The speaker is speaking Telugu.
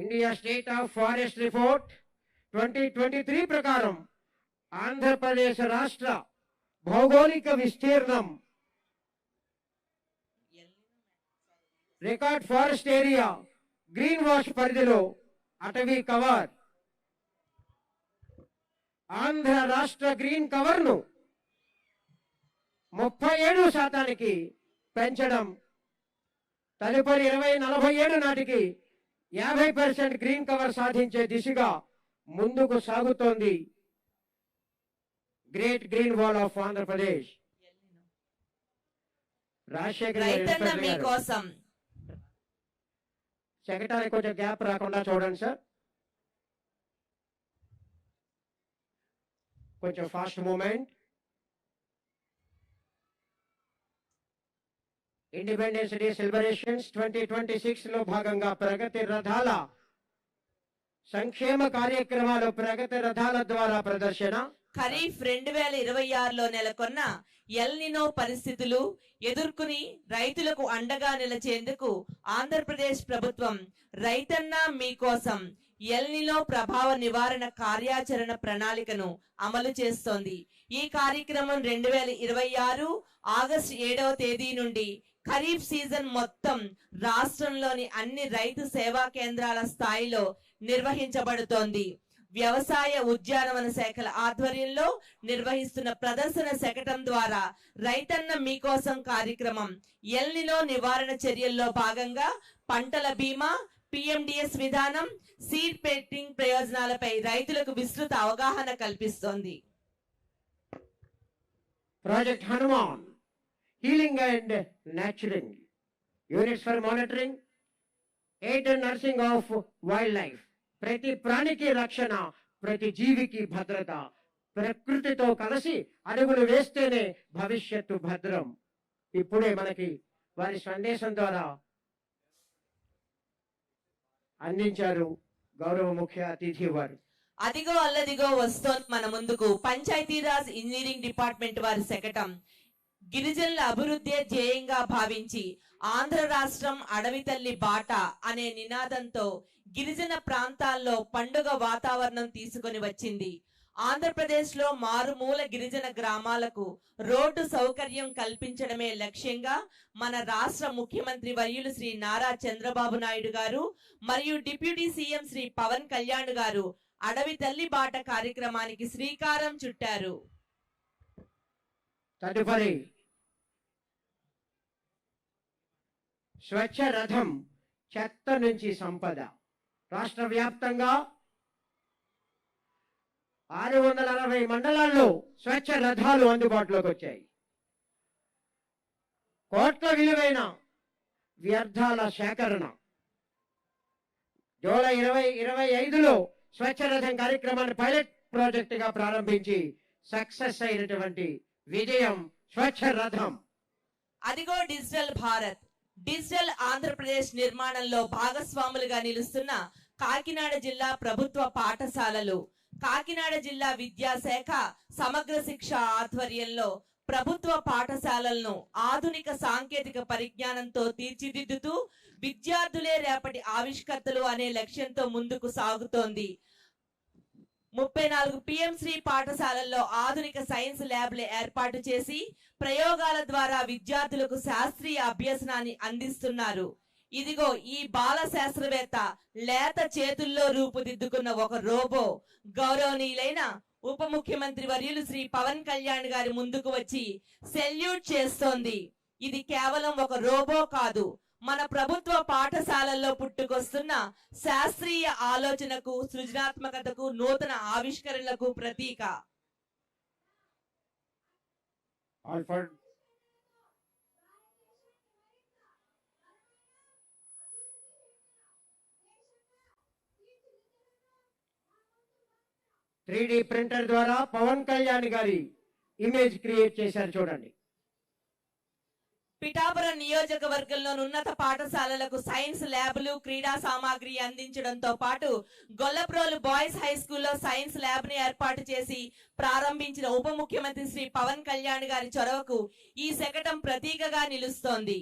India state of forest report 2023 ప్రకారం ఆంధ్రప్రదేశ్ రాష్ట్ర భౌగోళిక విస్తీర్ణం record forest area green wash పరిధిలో అటవీ కవర్ ఆంధ్ర రాష్ట్ర గ్రీన్ కవర్ ను 37% పెంచడం తదుపరి 2047 నాటికి 50% గ్రీన్ కవర్ సాధించే దిశగా ముందుకు సాగుతోంది great green wall of Andhra Pradesh. Rajasekhar మీకోసం సెక్రటరీ కొంచెం గ్యాప్ రాకుండా చూడండి సార్, కొంచెం fast moment. Independence day celebrations 2026 లో భాగంగా ప్రగతి రథాల సంక్షేమ కార్యక్రమాలు ప్రగతి రథాల ద్వారా ప్రదర్శన. ఖరీఫ్ 2026లో నెలకొన్న ఎల్ నినో పరిస్థితులు ఎదుర్కొని రైతులకు అండగా నిలిచేందుకు ఆంధ్రప్రదేశ్ ప్రభుత్వం రైతన్న మీకోసం ఎల్ నినో ప్రభావ నివారణ కార్యాచరణ ప్రణాళికను అమలు చేస్తోంది. ఈ కార్యక్రమం 2026 ఆగస్టు 7వ తేదీ నుండి ఖరీఫ్ సీజన్ మొత్తం రాష్ట్రంలోని అన్ని రైతు సేవా కేంద్రాల స్థాయిలో నిర్వహించబడుతోంది. వ్యవసాయ ఉద్యానవన శాఖల ఆధ్వర్యంలో నిర్వహిస్తున్న ప్రదర్శన శకటం ద్వారా రైతన్న మీకోసం కార్యక్రమం ఎల్ నినో నివారణ చర్యల్లో భాగంగా పంటల బీమా, పిఎండిఎస్ విధానం, సీడ్ పెట్టింగ్ ప్రయోజనాలపై రైతులకు విస్తృత అవగాహన కల్పిస్తోంది. Project Hanuman healing and nurturing units for monitoring aid and nursing of wildlife. ప్రతి ప్రాణికి రక్షణ, ప్రతి జీవికి భద్రత. ప్రకృతితో కలిసి అడుగులు వేస్తేనే భవిష్యత్తు భద్రం. ఇప్పుడే మనకి వారి సందేశం ద్వారా అందించారు గౌరవ ముఖ్య అతిథి వారు. అదిగో అల్లదిగో వస్తోంది మన ముందుకు పంచాయతీరాజ్ ఇంజనీరింగ్ డిపార్ట్మెంట్ వారి శకటం. గిరిజనుల అభివృద్ధి ధ్యేయంగా భావించి ఆంధ్ర రాష్ట్రం అడవి తల్లి బాట అనే నినాదంతో గిరిజన ప్రాంతాల్లో పండుగ వాతావరణం తీసుకొని వచ్చింది. ఆంధ్రప్రదేశ్ లో మారుమూల గిరిజన గ్రామాలకు రోడ్డు సౌకర్యం కల్పించడమే లక్ష్యంగా మన రాష్ట్ర ముఖ్యమంత్రి వర్యులు శ్రీ నారా చంద్రబాబు నాయుడు గారు మరియు డిప్యూటీ సీఎం శ్రీ పవన్ కళ్యాణ్ గారు అడవి తల్లి బాట కార్యక్రమానికి శ్రీకారం చుట్టారు. తదుపరి స్వచ్ఛ రథం చెత్త నుంచి సంపద. రాష్ట్ర వ్యాప్తంగా 660 మండలాల్లో స్వచ్ఛ రథాలు అందుబాటులోకి వచ్చాయి. కోట్ల విలువైన వ్యర్థాల సేకరణ. జూలై 2025లో స్వచ్ఛ రథం కార్యక్రమాన్ని పైలట్ ప్రాజెక్ట్ గా ప్రారంభించి సక్సెస్ అయినటువంటి విజయం స్వచ్ఛ రథం. అదిగో డిజిటల్ భారత్, డిజిటల్ ఆంధ్రప్రదేశ్ నిర్మాణంలో భాగస్వాములుగా నిలుస్తున్న కాకినాడ జిల్లా ప్రభుత్వ పాఠశాలలు. కాకినాడ జిల్లా విద్యాశాఖ సమగ్ర శిక్ష ఆధ్వర్యంలో ప్రభుత్వ పాఠశాలలను ఆధునిక సాంకేతిక పరిజ్ఞానంతో తీర్చిదిద్దుతూ విద్యార్థులే రేపటి ఆవిష్కర్తలు అనే లక్ష్యంతో ముందుకు సాగుతోంది. 34 పిఎంశ్రీ పాఠశాలల్లో ఆధునిక సైన్స్ ల్యాబ్లు ఏర్పాటు చేసి ప్రయోగాల ద్వారా విద్యార్థులకు శాస్త్రీయ అభ్యసనాన్ని అందిస్తున్నారు. ఇదిగో ఈ బాల శాస్త్రవేత్త లేత చేతుల్లో రూపుదిద్దుకున్న ఒక రోబో గౌరవనీయులైన ఉప ముఖ్యమంత్రి వర్యులు శ్రీ పవన్ కళ్యాణ్ గారి ముందుకు వచ్చి సెల్యూట్ చేస్తోంది. ఇది కేవలం ఒక రోబో కాదు, మన ప్రభుత్వ పాఠశాలల్లో పుట్టుకొస్తున్న శాస్త్రీయ ఆలోచనకు, సృజనాత్మకతకు, నూతన ఆవిష్కరణలకు ప్రతీక. ఆల్ఫర్డ్ 3D ప్రింటర్ ద్వారా పవన్ కళ్యాణ్ గారి ఇమేజ్ క్రియేట్ చేశారు చూడండి. పిఠాపురం నియోజకవర్గంలోని ఉన్నత పాఠశాలలకు సైన్స్ ల్యాబ్లు, క్రీడా సామాగ్రి అందించడంతో పాటు గొల్లప్రోలు బాయ్స్ హై స్కూల్లో సైన్స్ ల్యాబ్ ని ఏర్పాటు చేసి ప్రారంభించిన ఉప ముఖ్యమంత్రి శ్రీ పవన్ కళ్యాణ్ గారి చొరవకు ఈ శకటం ప్రతీకగా నిలుస్తోంది.